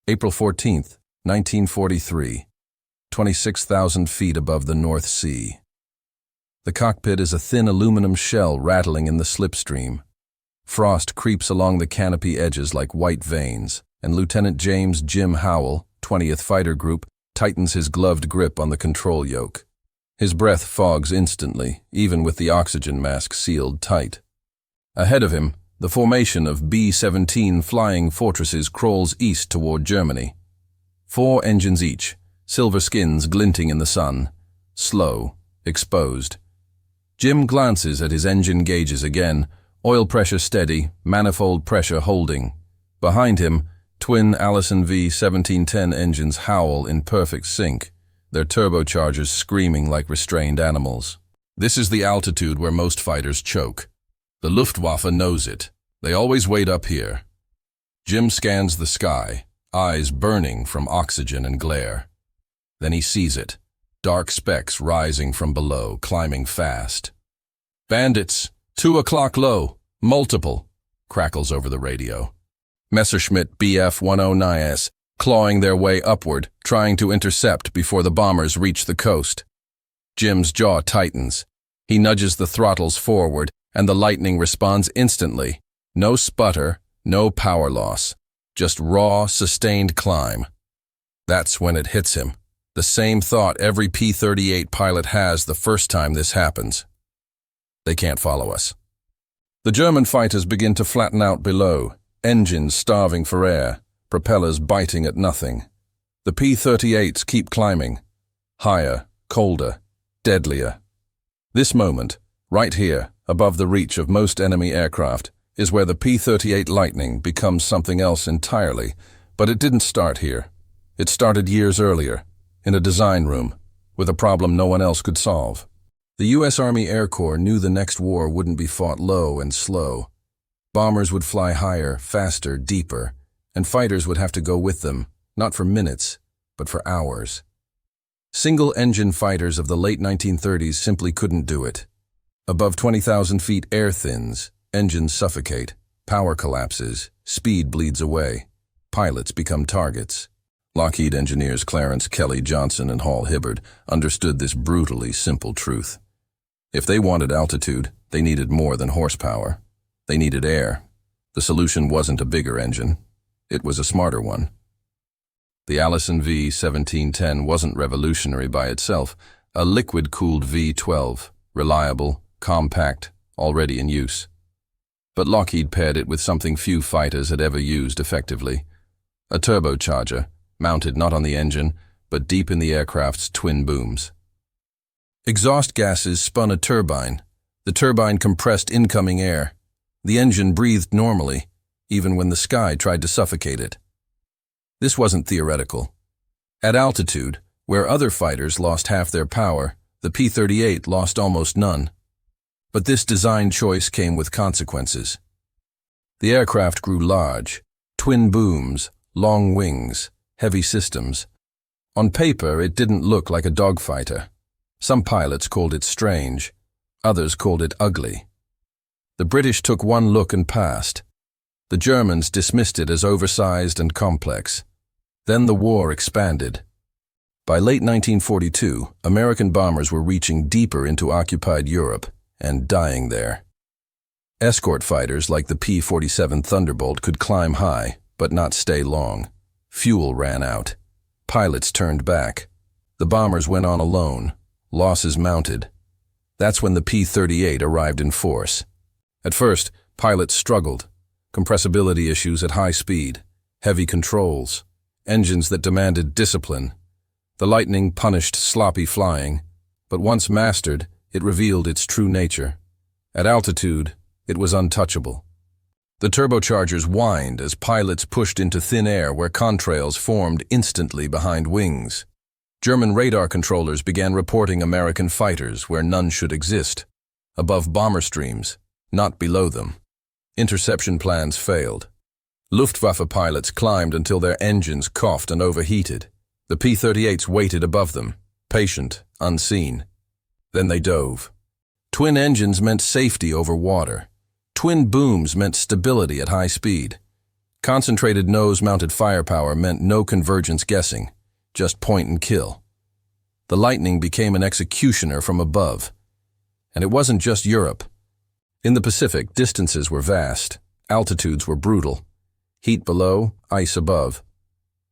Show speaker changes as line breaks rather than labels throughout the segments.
April 14th, 1943, 26,000 feet above the North Sea. The cockpit is a thin aluminum shell rattling in the slipstream. Frost creeps along the canopy edges like white veins, and Lieutenant James "Jim" Howell, 20th Fighter Group, tightens his gloved grip on the control yoke. His breath fogs instantly, even with the oxygen mask sealed tight. Ahead of him, the formation of B-17 flying fortresses crawls east toward Germany. 4 engines each, silver skins glinting in the sun, slow, exposed. Jim glances at his engine gauges again, oil pressure steady, manifold pressure holding. Behind him, twin Allison V-1710 engines howl in perfect sync, their turbochargers screaming like restrained animals. This is the altitude where most fighters choke. The Luftwaffe knows it. They always wait up here. Jim scans the sky, eyes burning from oxygen and glare. Then he sees it, dark specks rising from below, climbing fast. "Bandits, 2 o'clock low, multiple," crackles over the radio. Messerschmitt Bf-109s, clawing their way upward, trying to intercept before the bombers reach the coast. Jim's jaw tightens. He nudges the throttles forward, and the Lightning responds instantly. No sputter, no power loss, just raw, sustained climb. That's when it hits him. The same thought every P-38 pilot has the first time this happens. They can't follow us. The German fighters begin to flatten out below, engines starving for air, propellers biting at nothing. The P-38s keep climbing. Higher, colder, deadlier. This moment, right here, above the reach of most enemy aircraft, is where the P-38 Lightning becomes something else entirely, but it didn't start here. It started years earlier, in a design room, with a problem no one else could solve. The U.S. Army Air Corps knew the next war wouldn't be fought low and slow. Bombers would fly higher, faster, deeper, and fighters would have to go with them, not for minutes, but for hours. Single-engine fighters of the late 1930s simply couldn't do it. Above 20,000 feet, air thins, engines suffocate, power collapses, speed bleeds away. Pilots become targets. Lockheed engineers Clarence Kelly Johnson and Hall Hibbard understood this brutally simple truth. If they wanted altitude, they needed more than horsepower. They needed air. The solution wasn't a bigger engine. It was a smarter one. The Allison V-1710 wasn't revolutionary by itself, a liquid-cooled V-12, reliable, compact, already in use. But Lockheed paired it with something few fighters had ever used effectively, a turbocharger, mounted not on the engine, but deep in the aircraft's twin booms. Exhaust gases spun a turbine. The turbine compressed incoming air. The engine breathed normally, even when the sky tried to suffocate it. This wasn't theoretical. At altitude, where other fighters lost half their power, the P-38 lost almost none. But this design choice came with consequences. The aircraft grew large, twin booms, long wings, heavy systems. On paper, it didn't look like a dogfighter. Some pilots called it strange, others called it ugly. The British took one look and passed. The Germans dismissed it as oversized and complex. Then the war expanded. By late 1942, American bombers were reaching deeper into occupied Europe and dying there. Escort fighters like the P-47 Thunderbolt could climb high, but not stay long. Fuel ran out. Pilots turned back. The bombers went on alone. Losses mounted. That's when the P-38 arrived in force. At first, pilots struggled. Compressibility issues at high speed, heavy controls, engines that demanded discipline. The Lightning punished sloppy flying, but once mastered, it revealed its true nature. At altitude, it was untouchable. The turbochargers whined as pilots pushed into thin air where contrails formed instantly behind wings. German radar controllers began reporting American fighters where none should exist, above bomber streams, not below them. Interception plans failed. Luftwaffe pilots climbed until their engines coughed and overheated. The P-38s waited above them, patient, unseen. Then they dove. Twin engines meant safety over water. Twin booms meant stability at high speed. Concentrated nose-mounted firepower meant no convergence guessing, just point and kill. The Lightning became an executioner from above. And it wasn't just Europe. In the Pacific, distances were vast, altitudes were brutal. Heat below, ice above.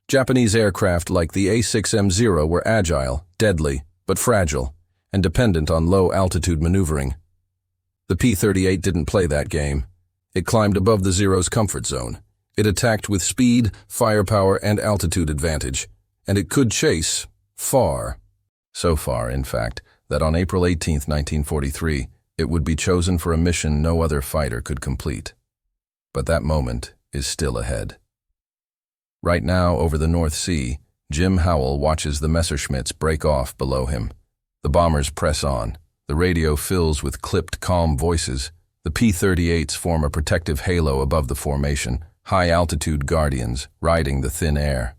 Japanese aircraft like the A6M0 were agile, deadly, but fragile, and dependent on low-altitude maneuvering. The P-38 didn't play that game. It climbed above the Zero's comfort zone. It attacked with speed, firepower, and altitude advantage, and it could chase far. So far, in fact, that on April 18, 1943, it would be chosen for a mission no other fighter could complete. But that moment is still ahead. Right now, over the North Sea, Jim Howell watches the Messerschmitts break off below him. The bombers press on. The radio fills with clipped, calm voices. The P-38s form a protective halo above the formation, high-altitude guardians, riding the thin air.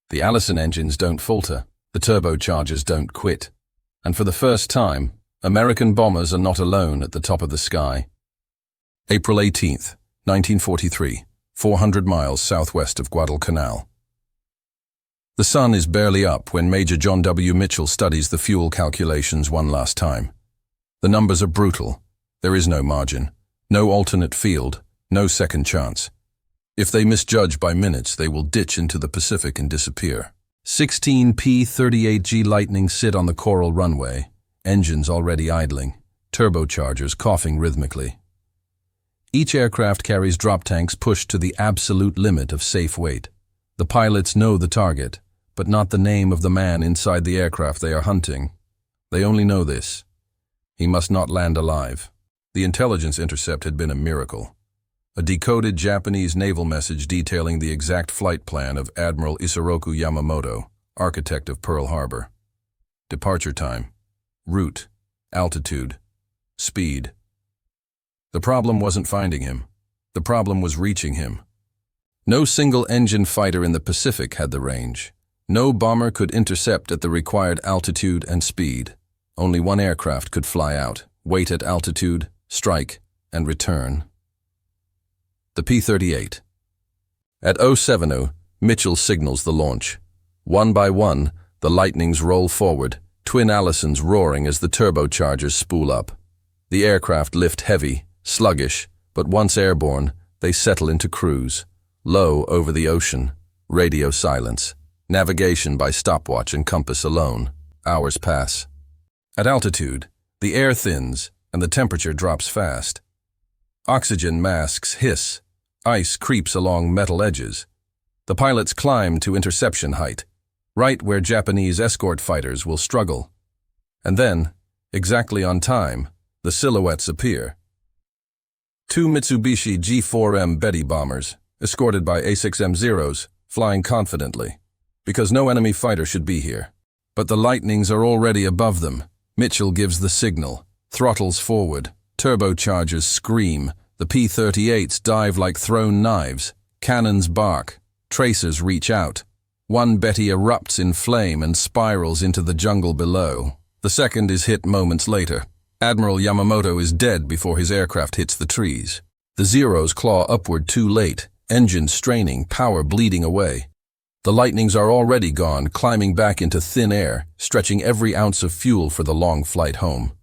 The Allison engines don't falter. The turbochargers don't quit. And for the first time, American bombers are not alone at the top of the sky. April 18th, 1943, 400 miles southwest of Guadalcanal. The sun is barely up when Major John W. Mitchell studies the fuel calculations one last time. The numbers are brutal. There is no margin, no alternate field, no second chance. If they misjudge by minutes, they will ditch into the Pacific and disappear. 16 P-38G Lightnings sit on the coral runway, engines already idling, turbochargers coughing rhythmically. Each aircraft carries drop tanks pushed to the absolute limit of safe weight. The pilots know the target, but not the name of the man inside the aircraft they are hunting. They only know this: he must not land alive. The intelligence intercept had been a miracle. A decoded Japanese naval message detailing the exact flight plan of Admiral Isoroku Yamamoto, architect of Pearl Harbor. Departure time, route, altitude, speed. The problem wasn't finding him. The problem was reaching him. No single-engine fighter in the Pacific had the range. No bomber could intercept at the required altitude and speed. Only one aircraft could fly out, wait at altitude, strike, and return. The P-38. At 070, Mitchell signals the launch. One by one, the Lightnings roll forward, twin Allisons roaring as the turbochargers spool up. The aircraft lift heavy, sluggish, but once airborne, they settle into cruise. Low over the ocean, radio silence, navigation by stopwatch and compass alone. Hours pass. At altitude, the air thins and the temperature drops fast. Oxygen masks hiss. Ice creeps along metal edges. The pilots climb to interception height, right where Japanese escort fighters will struggle. And then, exactly on time, the silhouettes appear. Two Mitsubishi G4M Betty bombers, escorted by A6M0s, flying confidently, because no enemy fighter should be here. But the Lightnings are already above them. Mitchell gives the signal, throttles forward, turbochargers scream. The P-38s dive like thrown knives, cannons bark, tracers reach out. One Betty erupts in flame and spirals into the jungle below. The second is hit moments later. Admiral Yamamoto is dead before his aircraft hits the trees. The Zeros claw upward too late, engines straining, power bleeding away. The Lightnings are already gone, climbing back into thin air, stretching every ounce of fuel for the long flight home.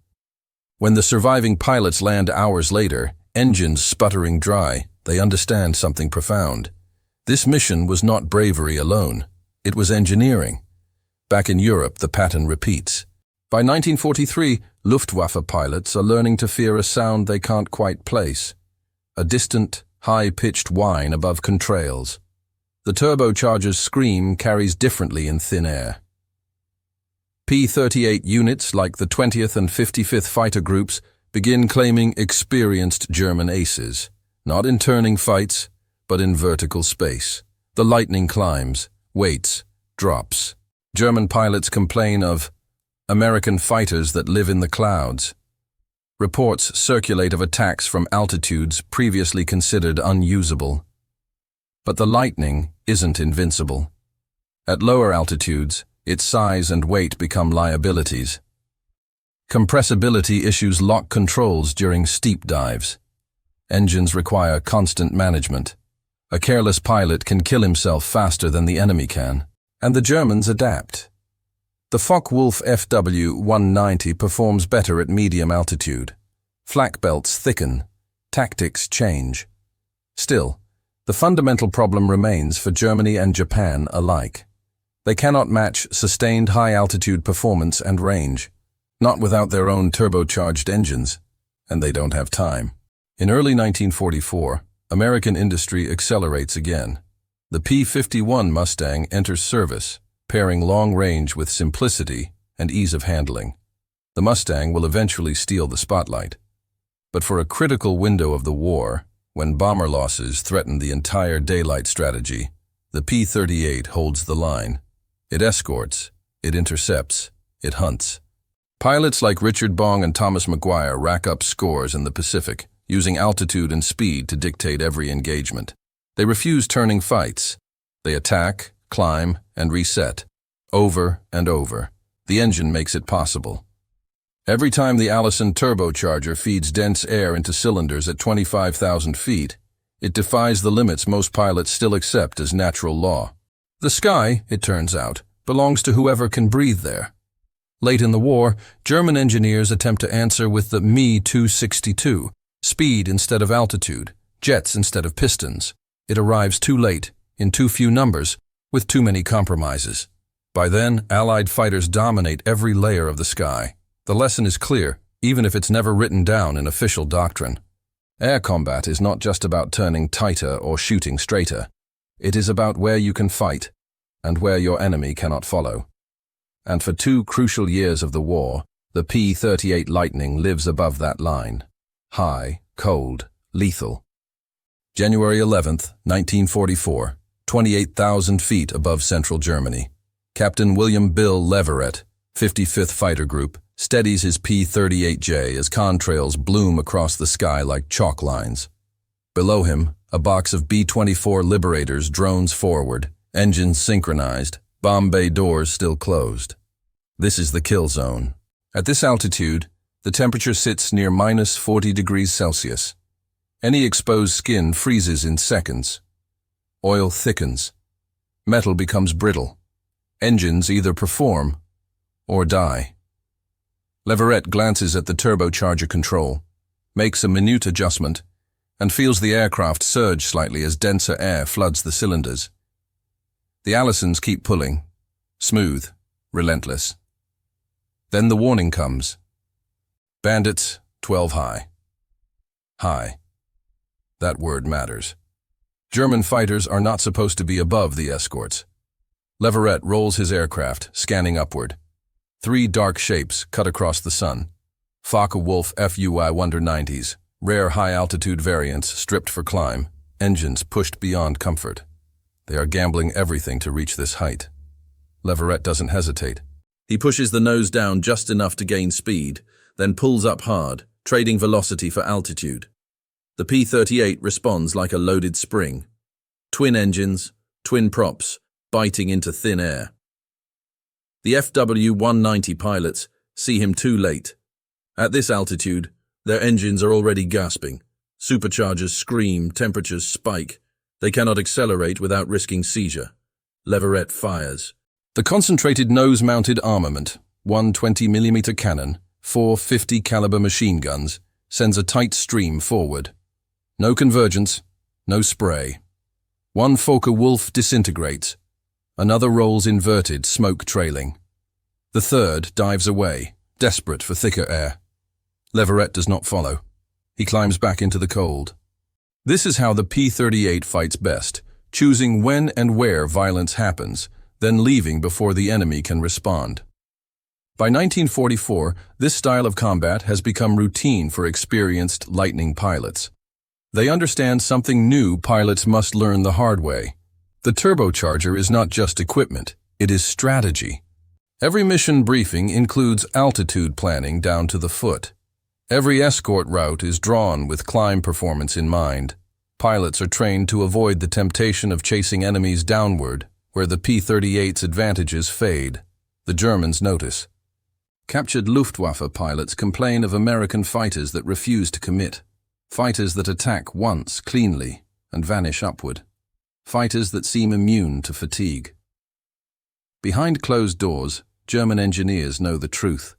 When the surviving pilots land hours later, engines sputtering dry, they understand something profound. This mission was not bravery alone. It was engineering. Back in Europe, the pattern repeats. By 1943, Luftwaffe pilots are learning to fear a sound they can't quite place. A distant, high-pitched whine above contrails. The turbocharger's scream carries differently in thin air. P-38 units like the 20th and 55th Fighter Groups begin claiming experienced German aces, not in turning fights, but in vertical space. The Lightning climbs, waits, drops. German pilots complain of American fighters that live in the clouds. Reports circulate of attacks from altitudes previously considered unusable. But the Lightning isn't invincible. At lower altitudes, its size and weight become liabilities. Compressibility issues lock controls during steep dives. Engines require constant management. A careless pilot can kill himself faster than the enemy can, and the Germans adapt. The Focke-Wulf FW-190 performs better at medium altitude. Flak belts thicken, tactics change. Still, the fundamental problem remains for Germany and Japan alike. They cannot match sustained high-altitude performance and range, not without their own turbocharged engines, and they don't have time. In early 1944, American industry accelerates again. The P-51 Mustang enters service, pairing long range with simplicity and ease of handling. The Mustang will eventually steal the spotlight. But for a critical window of the war, when bomber losses threaten the entire daylight strategy, the P-38 holds the line. It escorts, it intercepts, it hunts. Pilots like Richard Bong and Thomas Maguire rack up scores in the Pacific, using altitude and speed to dictate every engagement. They refuse turning fights. They attack, climb, and reset, over and over. The engine makes it possible. Every time the Allison turbocharger feeds dense air into cylinders at 25,000 feet, it defies the limits most pilots still accept as natural law. The sky, it turns out, belongs to whoever can breathe there. Late in the war, German engineers attempt to answer with the Me-262, speed instead of altitude, jets instead of pistons. It arrives too late, in too few numbers, with too many compromises. By then, Allied fighters dominate every layer of the sky. The lesson is clear, even if it's never written down in official doctrine. Air combat is not just about turning tighter or shooting straighter. It is about where you can fight, and where your enemy cannot follow. And for 2 crucial years of the war, the P-38 Lightning lives above that line. High, cold, lethal. January 11th, 1944, 28,000 feet above central Germany. Captain William Bill Leverett, 55th Fighter Group, steadies his P-38J as contrails bloom across the sky like chalk lines. Below him, a box of B-24 Liberators drones forward, engines synchronized, bomb bay doors still closed. This is the kill zone. At this altitude, the temperature sits near minus 40 degrees Celsius. Any exposed skin freezes in seconds. Oil thickens. Metal becomes brittle. Engines either perform or die. Leverett glances at the turbocharger control, makes a minute adjustment, and feels the aircraft surge slightly as denser air floods the cylinders. The Allisons keep pulling, smooth, relentless. Then the warning comes. Bandits, 12 high. High. That word matters. German fighters are not supposed to be above the escorts. Leverett rolls his aircraft, scanning upward. 3 dark shapes cut across the sun. Focke-Wulf FU-190s, rare high-altitude variants stripped for climb, engines pushed beyond comfort. They are gambling everything to reach this height. Leverett doesn't hesitate. He pushes the nose down just enough to gain speed, then pulls up hard, trading velocity for altitude. The P-38 responds like a loaded spring. Twin engines, twin props, biting into thin air. The FW-190 pilots see him too late. At this altitude, their engines are already gasping. Superchargers scream, temperatures spike. They cannot accelerate without risking seizure. Leverett fires. The concentrated nose-mounted armament, 1 20mm cannon, 4 50 caliber machine guns, sends a tight stream forward. No convergence, no spray. One Focke-Wulf disintegrates. Another rolls inverted, smoke trailing. The third dives away, desperate for thicker air. Leverett does not follow. He climbs back into the cold. This is how the P-38 fights best, choosing when and where violence happens, then leaving before the enemy can respond. By 1944, this style of combat has become routine for experienced Lightning pilots. They understand something new pilots must learn the hard way. The turbocharger is not just equipment, it is strategy. Every mission briefing includes altitude planning down to the foot. Every escort route is drawn with climb performance in mind. Pilots are trained to avoid the temptation of chasing enemies downward, where the P-38's advantages fade. The Germans notice. Captured Luftwaffe pilots complain of American fighters that refuse to commit. Fighters that attack once cleanly and vanish upward. fighters that seem immune to fatigue. Behind closed doors, German engineers know the truth.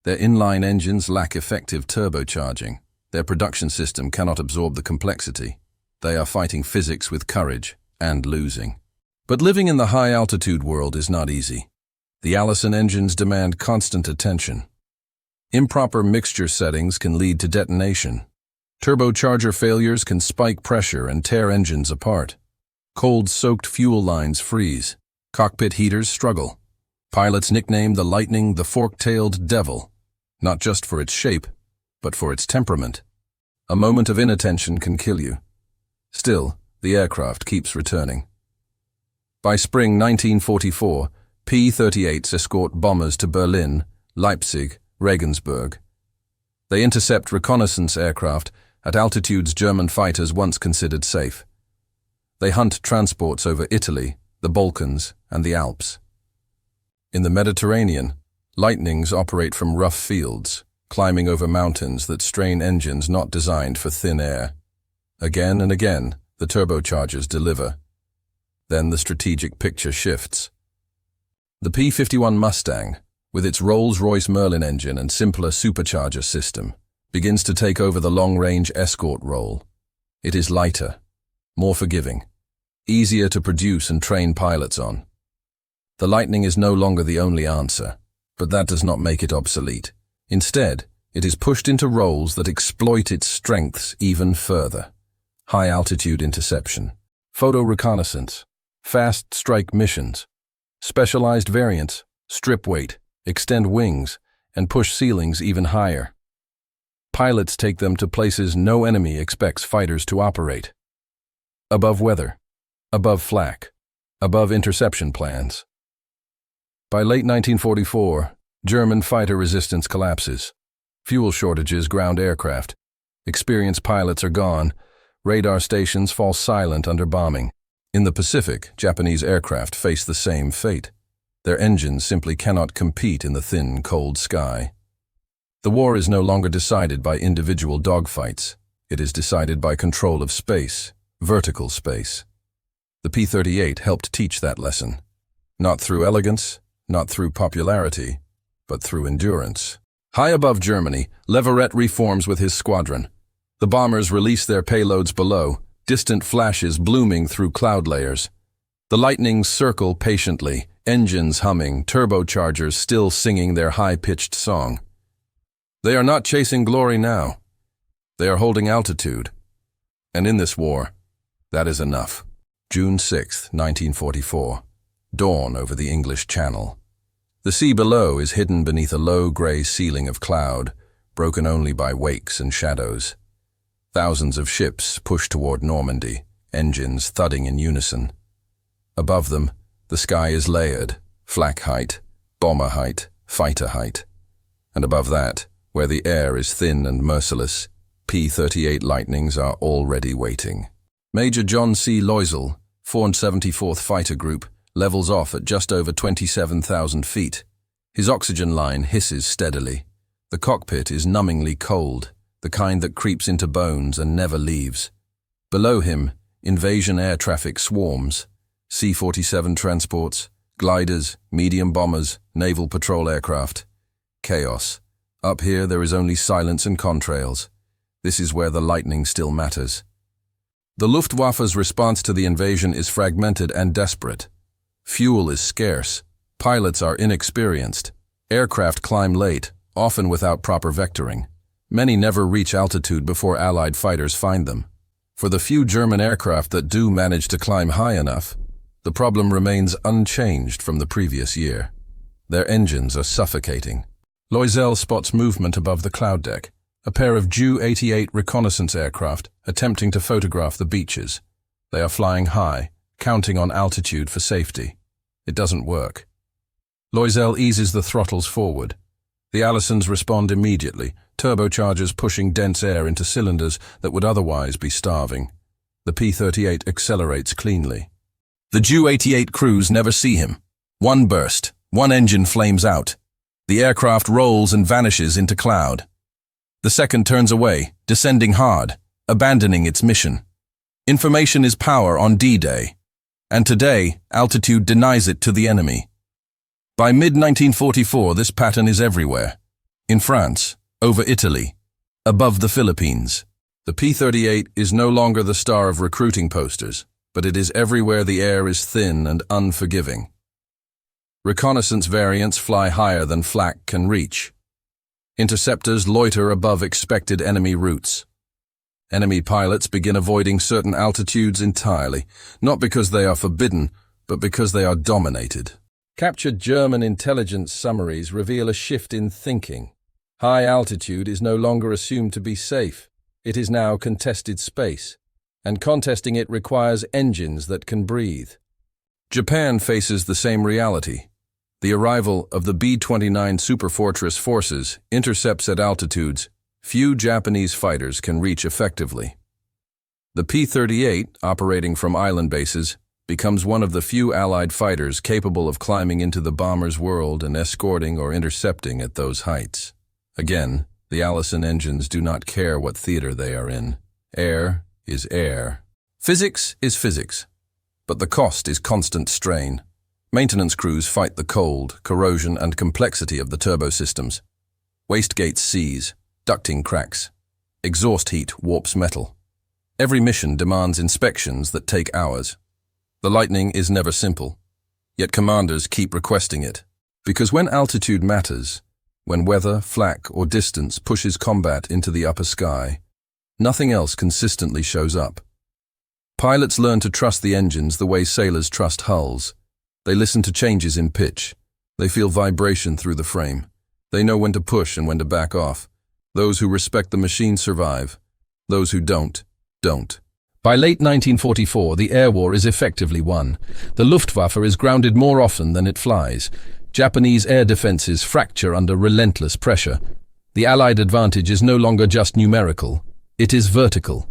Their inline engines lack effective turbocharging. Their production system cannot absorb the complexity. They are fighting physics with courage and losing. But living in the high-altitude world is not easy. The Allison engines demand constant attention. Improper mixture settings can lead to detonation. Turbocharger failures can spike pressure and tear engines apart. Cold-soaked fuel lines freeze. Cockpit heaters struggle. Pilots nickname the Lightning the fork-tailed devil, not just for its shape, but for its temperament. A moment of inattention can kill you. Still, the aircraft keeps returning. By spring 1944, P-38s escort bombers to Berlin, Leipzig, Regensburg. They intercept reconnaissance aircraft at altitudes German fighters once considered safe. They hunt transports over Italy, the Balkans, and the Alps. In the Mediterranean, Lightnings operate from rough fields, climbing over mountains that strain engines not designed for thin air. Again and again, the turbochargers deliver. Then the strategic picture shifts. The P-51 Mustang, with its Rolls-Royce Merlin engine and simpler supercharger system, begins to take over the long-range escort role. It is lighter, more forgiving, easier to produce and train pilots on. The Lightning is no longer the only answer, but that does not make it obsolete. Instead, it is pushed into roles that exploit its strengths even further. High-altitude interception, photo reconnaissance, fast strike missions, specialized variants, strip weight, extend wings, and push ceilings even higher. Pilots take them to places no enemy expects fighters to operate. Above weather, above flak, above interception plans. By late 1944, German fighter resistance collapses. Fuel shortages ground aircraft. Experienced pilots are gone. Radar stations fall silent under bombing. In the Pacific, Japanese aircraft face the same fate. Their engines simply cannot compete in the thin, cold sky. The war is no longer decided by individual dogfights. It is decided by control of space, vertical space. The P-38 helped teach that lesson. Not through elegance, not through popularity, but through endurance. High above Germany, Leverett reforms with his squadron. The bombers release their payloads below, distant flashes blooming through cloud layers. The Lightnings circle patiently, engines humming, turbochargers still singing their high-pitched song. They are not chasing glory now. They are holding altitude. And in this war, that is enough. June 6, 1944. Dawn over the English Channel. The sea below is hidden beneath a low gray ceiling of cloud, broken only by wakes and shadows. Thousands of ships push toward Normandy, engines thudding in unison. Above them, the sky is layered, flak height, bomber height, fighter height. And above that, where the air is thin and merciless, P-38 Lightnings are already waiting. Major John C. Loisel, 474th Fighter Group, levels off at just over 27,000 feet. His oxygen line hisses steadily. The cockpit is numbingly cold, the kind that creeps into bones and never leaves. Below him, invasion air traffic swarms. C-47 transports, gliders, medium bombers, naval patrol aircraft. Chaos. Up here there is only silence and contrails. This is where the Lightning still matters. The Luftwaffe's response to the invasion is fragmented and desperate. Fuel is scarce. Pilots are inexperienced. Aircraft climb late, often without proper vectoring. Many never reach altitude before Allied fighters find them. For the few German aircraft that do manage to climb high enough, the problem remains unchanged from the previous year. Their engines are suffocating. Loisel spots movement above the cloud deck, a pair of Ju-88 reconnaissance aircraft attempting to photograph the beaches. They are flying high, counting on altitude for safety. It doesn't work. Loisel eases the throttles forward. The Allisons respond immediately, turbochargers pushing dense air into cylinders that would otherwise be starving. The P-38 accelerates cleanly. The Ju-88 crews never see him. One burst, one engine flames out. The aircraft rolls and vanishes into cloud. The second turns away, descending hard, abandoning its mission. Information is power on D-Day, and today, altitude denies it to the enemy. By mid-1944, this pattern is everywhere. In France, over Italy, above the Philippines. The P-38 is no longer the star of recruiting posters, but it is everywhere the air is thin and unforgiving. Reconnaissance variants fly higher than flak can reach. Interceptors loiter above expected enemy routes. Enemy pilots begin avoiding certain altitudes entirely, not because they are forbidden, but because they are dominated. Captured German intelligence summaries reveal a shift in thinking. High altitude is no longer assumed to be safe. It is now contested space, and contesting it requires engines that can breathe. Japan faces the same reality. The arrival of the B-29 Superfortress forces intercepts at altitudes few Japanese fighters can reach effectively. The P-38, operating from island bases, becomes one of the few Allied fighters capable of climbing into the bomber's world and escorting or intercepting at those heights. Again, the Allison engines do not care what theater they are in. Air is air. Physics is physics, but the cost is constant strain. Maintenance crews fight the cold, corrosion, and complexity of the turbo systems. Wastegates seize, ducting cracks. Exhaust heat warps metal. Every mission demands inspections that take hours. The Lightning is never simple, yet commanders keep requesting it. Because when altitude matters, when weather, flak, or distance pushes combat into the upper sky, nothing else consistently shows up. Pilots learn to trust the engines the way sailors trust hulls. They listen to changes in pitch. They feel vibration through the frame. They know when to push and when to back off. Those who respect the machine survive. Those who don't. By late 1944, the air war is effectively won. The Luftwaffe is grounded more often than it flies. Japanese air defenses fracture under relentless pressure. The Allied advantage is no longer just numerical. It is vertical.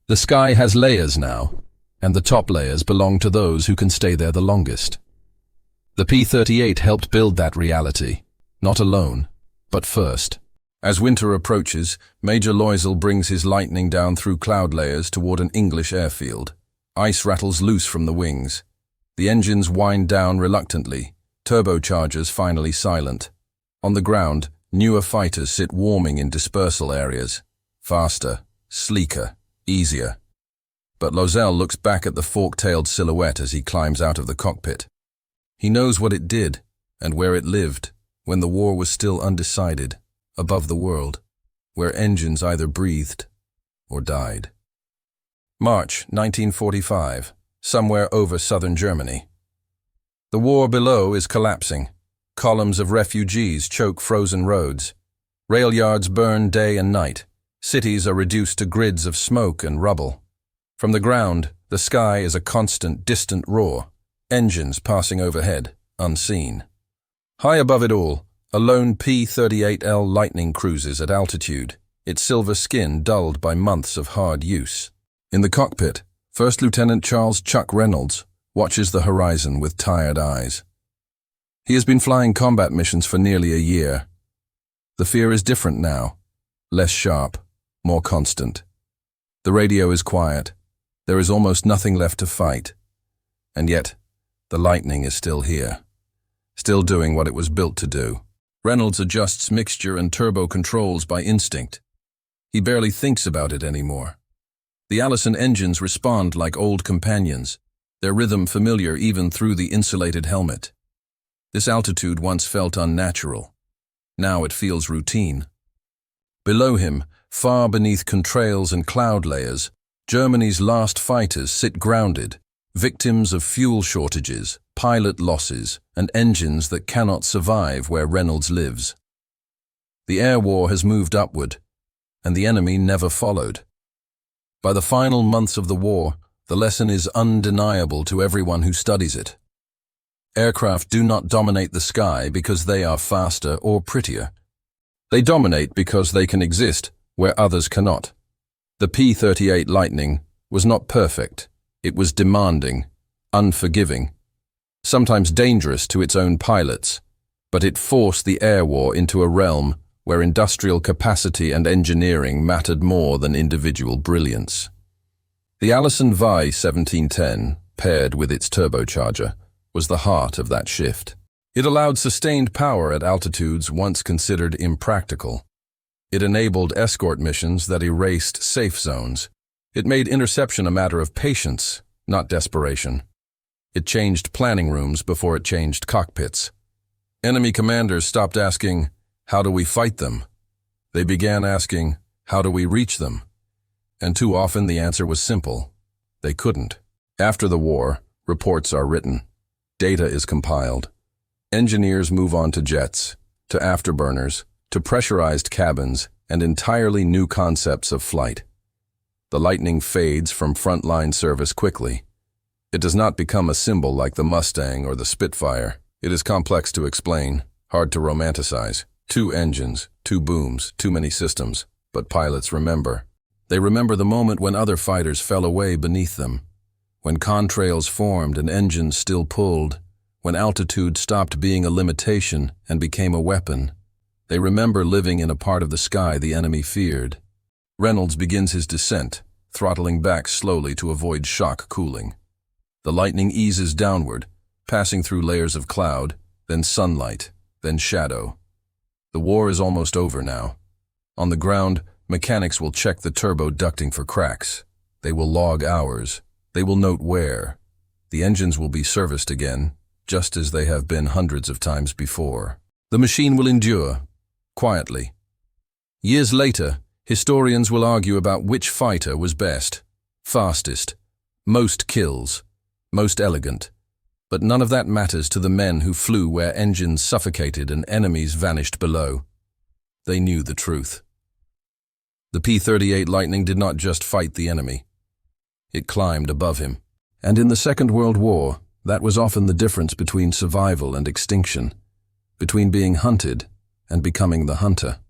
The sky has layers now, and the top layers belong to those who can stay there the longest. The P-38 helped build that reality, not alone, but first. As winter approaches, Major Loisel brings his Lightning down through cloud layers toward an English airfield. Ice rattles loose from the wings. The engines wind down reluctantly, turbochargers finally silent. On the ground, newer fighters sit warming in dispersal areas. Faster, sleeker, easier. But Loisel looks back at the fork-tailed silhouette as he climbs out of the cockpit. He knows what it did and where it lived when the war was still undecided, above the world, where engines either breathed or died. March 1945, somewhere over southern Germany. The war below is collapsing. Columns of refugees choke frozen roads. Rail yards burn day and night. Cities are reduced to grids of smoke and rubble. From the ground, the sky is a constant, distant roar. Engines passing overhead, unseen. High above it all, a lone P-38L Lightning cruises at altitude, its silver skin dulled by months of hard use. In the cockpit, First Lieutenant Charles Chuck Reynolds watches the horizon with tired eyes. He has been flying combat missions for nearly a year. The fear is different now, less sharp, more constant. The radio is quiet. There is almost nothing left to fight. And yet, the Lightning is still here, still doing what it was built to do. Reynolds adjusts mixture and turbo controls by instinct. He barely thinks about it anymore. The Allison engines respond like old companions, their rhythm familiar even through the insulated helmet. This altitude once felt unnatural. Now it feels routine. Below him, far beneath contrails and cloud layers, Germany's last fighters sit grounded, victims of fuel shortages, pilot losses, and engines that cannot survive where Reynolds lives. The air war has moved upward, and the enemy never followed. By the final months of the war, the lesson is undeniable to everyone who studies it. Aircraft do not dominate the sky because they are faster or prettier. They dominate because they can exist where others cannot. The P-38 Lightning was not perfect. It was demanding, unforgiving, sometimes dangerous to its own pilots, but it forced the air war into a realm where industrial capacity and engineering mattered more than individual brilliance. The Allison V-1710, paired with its turbocharger, was the heart of that shift. It allowed sustained power at altitudes once considered impractical. It enabled escort missions that erased safe zones. It made interception a matter of patience, not desperation. It changed planning rooms before it changed cockpits. Enemy commanders stopped asking, "How do we fight them?" They began asking, "How do we reach them?" And too often the answer was simple: they couldn't. After the war, reports are written. Data is compiled. Engineers move on to jets, to afterburners, to pressurized cabins, and entirely new concepts of flight. The Lightning fades from frontline service quickly. It does not become a symbol like the Mustang or the Spitfire. It is complex to explain, hard to romanticize. 2 engines, 2 booms, too many systems. But pilots remember. They remember the moment when other fighters fell away beneath them, when contrails formed and engines still pulled, when altitude stopped being a limitation and became a weapon. They remember living in a part of the sky the enemy feared. Reynolds begins his descent, throttling back slowly to avoid shock cooling. The Lightning eases downward, passing through layers of cloud, then sunlight, then shadow. The war is almost over now. On the ground, mechanics will check the turbo ducting for cracks. They will log hours. They will note wear. The engines will be serviced again, just as they have been hundreds of times before. The machine will endure, quietly. Years later, historians will argue about which fighter was best, fastest, most kills, most elegant. But none of that matters to the men who flew where engines suffocated and enemies vanished below. They knew the truth. The P-38 Lightning did not just fight the enemy. It climbed above him. And in the Second World War, that was often the difference between survival and extinction, between being hunted and becoming the hunter.